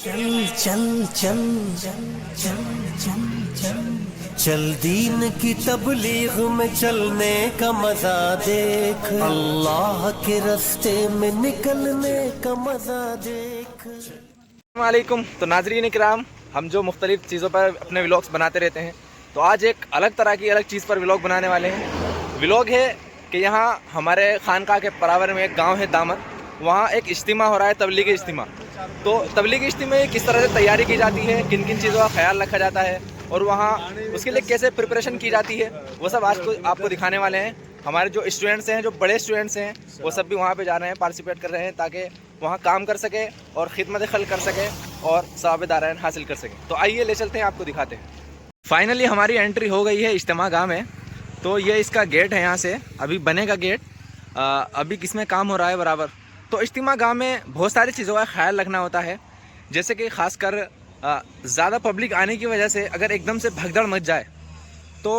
चल चल चल चल चल चल चल दीन की तबलीग में चलने का मजा देख, अल्लाह के रास्ते में निकलने का मजा देख। वालेकुम। तो नाजरीन इकराम, हम जो मुख्तलिफ चीज़ों पर अपने व्लॉग्स बनाते रहते हैं, तो आज एक अलग तरह की अलग चीज़ पर व्लॉग बनाने वाले हैं। व्लॉग है कि यहाँ हमारे खानका के बराबर में एक गांव है दामत, वहाँ एक इज्तिमा हो रहा है, तबलीगी इज्तिमा। तो तबलीगी इज्तिमा में किस तरह से तैयारी की जाती है, किन किन चीज़ों का ख्याल रखा जाता है और वहाँ उसके लिए कैसे प्रिपरेशन की जाती है, वो सब आज आपको दिखाने वाले हैं। हमारे जो स्टूडेंट्स हैं, जो बड़े स्टूडेंट्स हैं, वो सब भी वहाँ पे जा रहे हैं, पार्टिसिपेट कर रहे हैं, ताकि वहाँ काम कर सके और खिदमत खल कर सके और सवाब दारायन हासिल कर सके। तो आइए ले चलते हैं, आपको दिखाते हैं। फाइनली हमारी एंट्री हो गई है इज्तिमा गाह में। तो ये इसका गेट है, यहाँ से अभी बनेगा गेट, अभी किसमें काम हो रहा है बराबर। तो इज्तिमा गाह में बहुत सारी चीज़ों का ख्याल रखना होता है, जैसे कि ख़ासकर ज़्यादा पब्लिक आने की वजह से अगर एकदम से भगदड़ मच जाए तो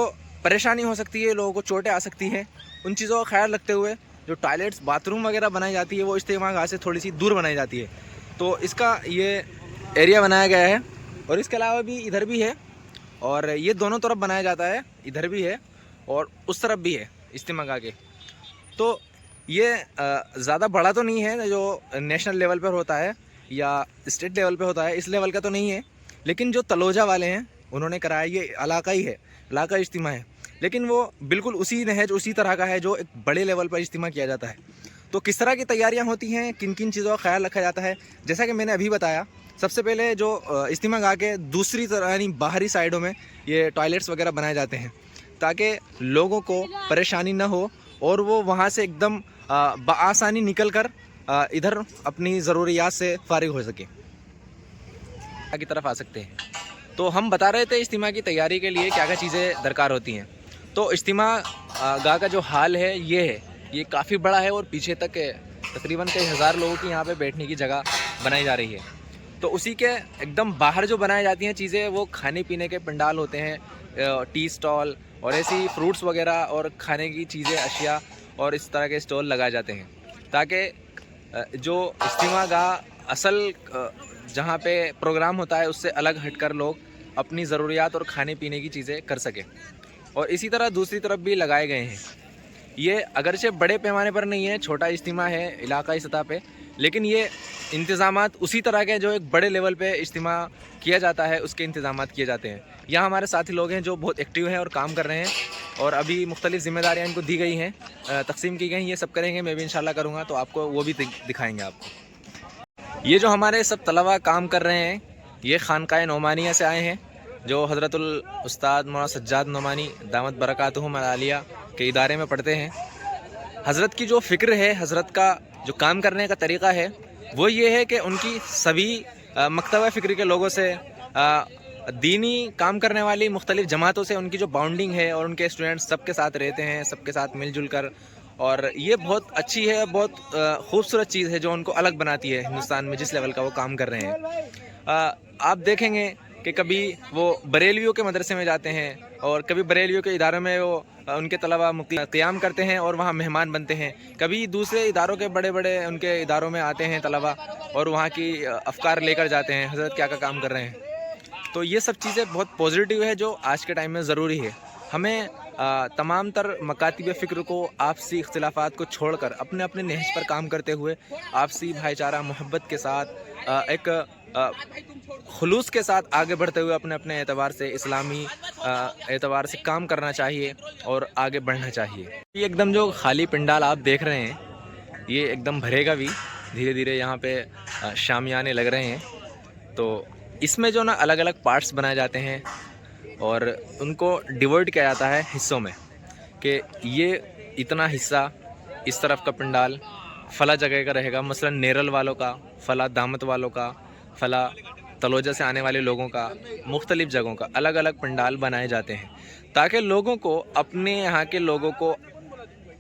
परेशानी हो सकती है, लोगों को चोटें आ सकती हैं। उन चीज़ों का ख्याल रखते हुए जो टॉयलेट्स बाथरूम वगैरह बनाई जाती है, वो इज्तिमा गाह से थोड़ी सी दूर बनाई जाती है। तो इसका ये एरिया बनाया गया है और इसके अलावा भी इधर भी है, और ये दोनों तरफ बनाया जाता है, इधर भी है और उस तरफ भी है इज्तिमा गाह के। तो ये ज़्यादा बड़ा तो नहीं है जो नेशनल लेवल पर होता है या स्टेट लेवल पे होता है, इस लेवल का तो नहीं है। लेकिन जो तलोजा वाले हैं उन्होंने कराया, ये इलाकाई है, इलाका इज्तिमा है, लेकिन वो बिल्कुल उसी नहज उसी तरह का है जो एक बड़े लेवल पर इज्तिमा किया जाता है। तो किस तरह की तैयारियां होती हैं, किन किन चीज़ों का ख्याल रखा जाता है, जैसा कि मैंने अभी बताया, सबसे पहले जो इज्तिमा गाह के दूसरी तरह यानी बाहरी साइडों में ये टॉयलेट्स वगैरह बनाए जाते हैं, ताकि लोगों को परेशानी न हो और वो वहाँ से एकदम बआसानी निकल कर इधर अपनी ज़रूरियात से फारिग हो सके, की तरफ आ सकते हैं। तो हम बता रहे थे इज्तिमा की तैयारी के लिए क्या क्या चीज़ें दरकार होती हैं। तो इज्तिमा गाह का जो हाल है, ये काफ़ी बड़ा है और पीछे तक तकरीबन कई हज़ार लोगों की यहाँ पे बैठने की जगह बनाई जा रही है। तो उसी के एकदम बाहर जो बनाई जाती हैं चीज़ें, वो खाने पीने के पंडाल होते हैं, टी स्टॉल और ऐसी फ्रूट्स वगैरह और खाने की चीज़ें, अशिया और इस तरह के स्टॉल लगाए जाते हैं, ताकि जो इज्तिमा गाह असल जहाँ पे प्रोग्राम होता है उससे अलग हटकर लोग अपनी ज़रूरियात और खाने पीने की चीज़ें कर सकें। और इसी तरह दूसरी तरफ भी लगाए गए हैं। ये अगरचे बड़े पैमाने पर नहीं है, छोटा इज्तिमा है इलाकाई सतह पे, लेकिन ये इंतज़ामात उसी तरह के जो एक बड़े लेवल पे इज्तिमा किया जाता है उसके इंतज़ामात किए जाते हैं। यहाँ हमारे साथी लोग हैं जो बहुत एक्टिव हैं और काम कर रहे हैं, और अभी मुख्तलिफ़ ज़िम्मेदारियाँ इनको दी गई हैं, तकसीम की गई हैं, ये सब करेंगे, मैं भी इंशाल्लाह करूँगा, तो आपको वो भी दिखाएँगे आपको। ये जो हमारे सब तलबा काम कर रहे हैं, ये खानकाए नोमानिया से आए हैं, जो हज़रतुल उस्ताद मौलाना सज्जाद नोमानी दामत बरकातुहुम आलिया के इदारे में पढ़ते हैं। हज़रत की जो फ़िक्र है, हज़रत का जो काम करने का तरीक़ा है, वो ये है कि उनकी सभी मकतबा फ़िक्र के लोगों से, दीनी काम करने वाली मुख्तलिफ़ जमातों से उनकी जो बाउंडिंग है, और उनके स्टूडेंट्स सबके साथ रहते हैं, सबके साथ मिलजुल कर, और ये बहुत अच्छी है, बहुत खूबसूरत चीज़ है जो उनको अलग बनाती है हिंदुस्तान में जिस लेवल का वो काम कर रहे हैं। आप देखेंगे कि कभी वो बरेलवियों के मदरसे में जाते हैं और कभी बरेलवियों के इदारों में वो उनके तलबा क़ियाम करते हैं और वहाँ मेहमान बनते हैं, कभी दूसरे इदारों के बड़े बड़े उनके इदारों में आते हैं तलबा और वहाँ की अफ़कार लेकर जाते हैं, हज़रत क्या क्या काम कर रहे हैं। तो ये सब चीज़ें बहुत पॉजिटिव है जो आज के टाइम में ज़रूरी है। हमें तमाम तर मकातिब फ़िक्र को, आपसी इख्तिलाफ़ात को छोड़कर अपने अपने नहज पर काम करते हुए आपसी भाईचारा मोहब्बत के साथ एक खुलूस के साथ आगे बढ़ते हुए अपने अपने एतबार से, इस्लामी एतबार से काम करना चाहिए और आगे बढ़ना चाहिए। ये एकदम जो खाली पंडाल आप देख रहे हैं, ये एकदम भरेगा भी धीरे धीरे। यहाँ पे शामियाने लग रहे हैं, तो इसमें जो ना अलग अलग पार्ट्स बनाए जाते हैं और उनको डिवाइड किया जाता है हिस्सों में, कि ये इतना हिस्सा इस तरफ का पंडाल फ़ला जगह का रहेगा, मसलन नेरल वालों का, फ़ला दामत वालों का, फ़ला तलोजा से आने वाले लोगों का, मुख्तलिफ़ जगहों का अलग अलग पंडाल बनाए जाते हैं, ताकि लोगों को अपने यहाँ के लोगों को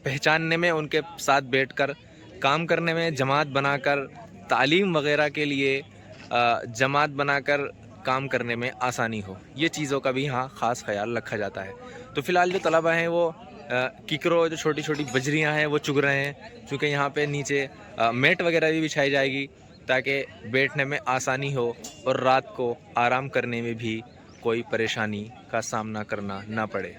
पहचानने में, उनके साथ बैठकर काम करने में, जमात बनाकर तालीम वग़ैरह के लिए जमात बनाकर काम करने में आसानी हो, ये चीज़ों का भी यहाँ ख़ास ख्याल रखा जाता है। तो फ़िलहाल जो तलबा हैं वो किकरो, जो छोटी छोटी बजरियाँ हैं वो चुग रहे हैं, चूँकि यहाँ पे नीचे मेट वगैरह भी बिछाई जाएगी تاکہ بیٹھنے میں آسانی ہو اور رات کو آرام کرنے میں بھی کوئی پریشانی کا سامنا کرنا نہ پڑے۔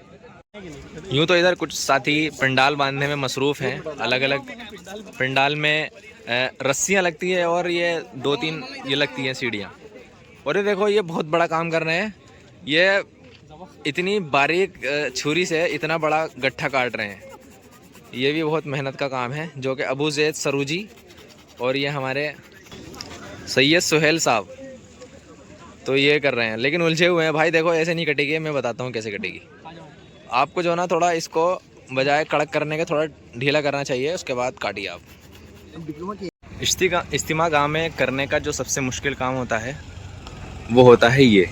یوں تو ادھر کچھ ساتھی پنڈال باندھنے میں مصروف ہیں، الگ الگ پنڈال میں رسیاں لگتی ہے اور یہ 2-3 یہ لگتی ہیں سیڑھیاں، اور یہ دیکھو یہ بہت بڑا کام کر رہے ہیں، یہ اتنی باریک چھری سے اتنا بڑا گٹھا کاٹ رہے ہیں۔ یہ بھی بہت محنت کا کام ہے جو کہ ابو زید سروجی اور یہ ہمارے سید سہیل صاحب تو یہ کر رہے ہیں، لیکن الجھے ہوئے ہیں بھائی۔ دیکھو ایسے نہیں کٹے گی، میں بتاتا ہوں کیسے کٹے گی۔ آپ کو جو نا تھوڑا اس کو بجائے کڑک کرنے کے تھوڑا ڈھیلا کرنا چاہیے، اس کے بعد کاٹیے آپ۔ اجتماع گاہ میں کرنے کا جو سب سے مشکل کام ہوتا ہے وہ ہوتا ہے یہ،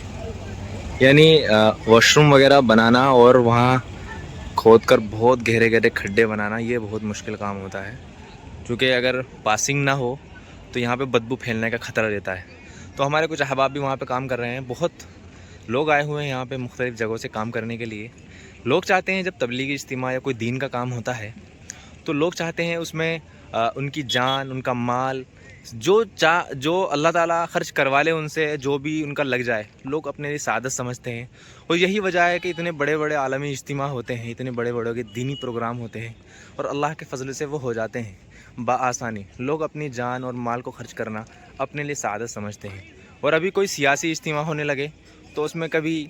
یعنی واش روم وغیرہ بنانا اور وہاں کھود کر بہت گہرے گہرے کھڈے بنانا، یہ بہت مشکل کام ہوتا ہے، کیونکہ اگر پاسنگ نہ ہو تو یہاں پہ بدبو پھیلنے کا خطرہ رہتا ہے۔ تو ہمارے کچھ احباب بھی وہاں پہ کام کر رہے ہیں، بہت لوگ آئے ہوئے ہیں یہاں پہ مختلف جگہوں سے کام کرنے کے لیے۔ لوگ چاہتے ہیں جب تبلیغی اجتماع یا کوئی دین کا کام ہوتا ہے تو لوگ چاہتے ہیں اس میں ان کی جان، ان کا مال، جو اللہ تعالیٰ خرچ کروا لے ان سے، جو بھی ان کا لگ جائے، لوگ اپنے لیے سعادت سمجھتے ہیں۔ اور یہی وجہ ہے کہ اتنے بڑے بڑے عالمی اجتماع ہوتے ہیں، اتنے بڑے بڑے دینی پروگرام ہوتے ہیں، اور اللہ کے فضل سے وہ ہو جاتے ہیں بآسانی۔ لوگ اپنی جان اور مال کو خرچ کرنا اپنے لیے سعادت سمجھتے ہیں۔ اور ابھی کوئی سیاسی اجتماع ہونے لگے تو اس میں کبھی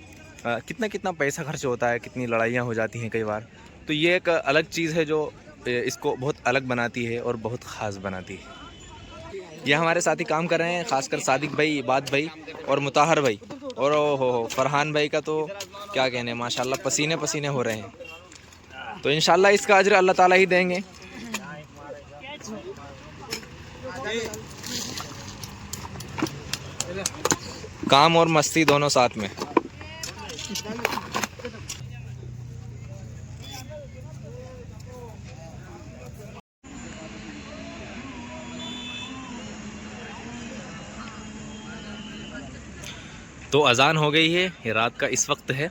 کتنا پیسہ خرچ ہوتا ہے، کتنی لڑائیاں ہو جاتی ہیں کئی بار۔ تو یہ ایک الگ چیز ہے جو اس کو بہت الگ بناتی ہے اور بہت خاص بناتی ہے۔ یہ ہمارے ساتھی کام کر رہے ہیں، خاص کر صادق بھائی، عباد بھائی اور مطہر بھائی، اور فرحان بھائی کا تو کیا کہنے، ماشاءاللہ پسینے پسینے ہو رہے ہیں۔ تو انشاءاللہ اس کا اجر اللہ تعالیٰ ہی دیں گے۔ کام اور مستی دونوں ساتھ میں۔ تو اذان ہو گئی ہے، یہ رات کا اس وقت ہے،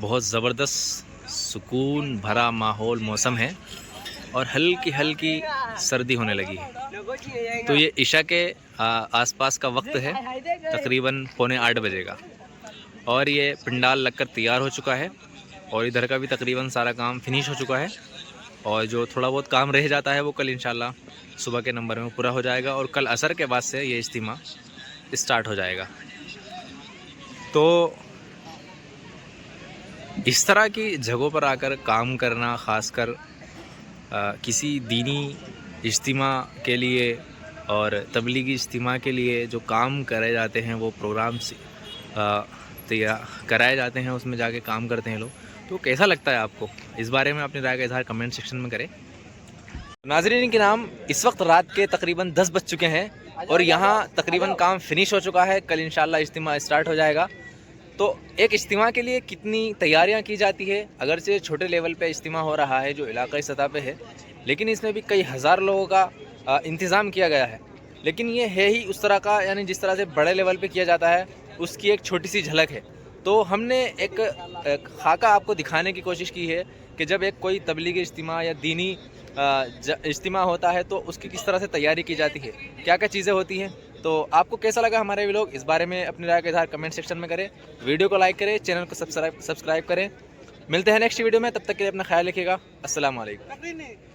بہت زبردست سکون بھرا ماحول موسم ہے، اور ہلکی ہلکی سردی ہونے لگی ہے۔ تو یہ عشاء کے آس پاس کا وقت ہے، تقریباً 7:45 بجے کا، اور یہ پنڈال لگ کر تیار ہو چکا ہے، اور ادھر کا بھی تقریباً سارا کام فنش ہو چکا ہے، اور جو تھوڑا بہت کام رہ جاتا ہے وہ کل انشاءاللہ صبح کے نمبر میں پورا ہو جائے گا، اور کل عصر کے بعد سے یہ اجتماع اسٹارٹ ہو جائے گا۔ تو اس طرح کی جگہوں پر آ کر کام کرنا، خاص کر کسی دینی اجتماع کے لیے اور تبلیغی اجتماع کے لیے جو کام کرے جاتے ہیں، وہ پروگرامس کرائے جاتے ہیں، اس میں جا کے کام کرتے ہیں لوگ، تو کیسا لگتا ہے آپ کو؟ اس بارے میں اپنی رائے کا اظہار کمنٹ سیکشن میں کریں۔ ناظرین کرام، اس وقت رات کے تقریباً 10 بج چکے ہیں، اور یہاں تقریباً کام فنش ہو چکا ہے، کل انشاءاللہ اجتماع اسٹارٹ ہو جائے گا۔ تو ایک اجتماع کے لیے کتنی تیاریاں کی جاتی ہے، اگرچہ چھوٹے لیول پہ اجتماع ہو رہا ہے جو علاقائی سطح پہ ہے، لیکن اس میں بھی کئی ہزار لوگوں کا انتظام کیا گیا ہے۔ لیکن یہ ہے ہی اس طرح کا، یعنی جس طرح سے بڑے لیول پہ کیا جاتا ہے اس کی ایک چھوٹی سی جھلک ہے۔ تو ہم نے ایک خاکہ آپ کو دکھانے کی کوشش کی ہے کہ جب ایک کوئی تبلیغی اجتماع یا دینی اجتماع ہوتا ہے تو اس کی کس طرح سے تیاری کی جاتی ہے، کیا کیا چیزیں ہوتی ہیں۔ تو آپ کو کیسا لگا ہمارے ویلوگ، اس بارے میں اپنی رائے کا اظہار کمنٹ سیکشن میں کریں، ویڈیو کو لائک کریں، چینل کو سبسکرائب کریں۔ ملتے ہیں نیکسٹ ویڈیو میں، تب تک کے لیے اپنا خیال رکھیے گا۔ السلام علیکم۔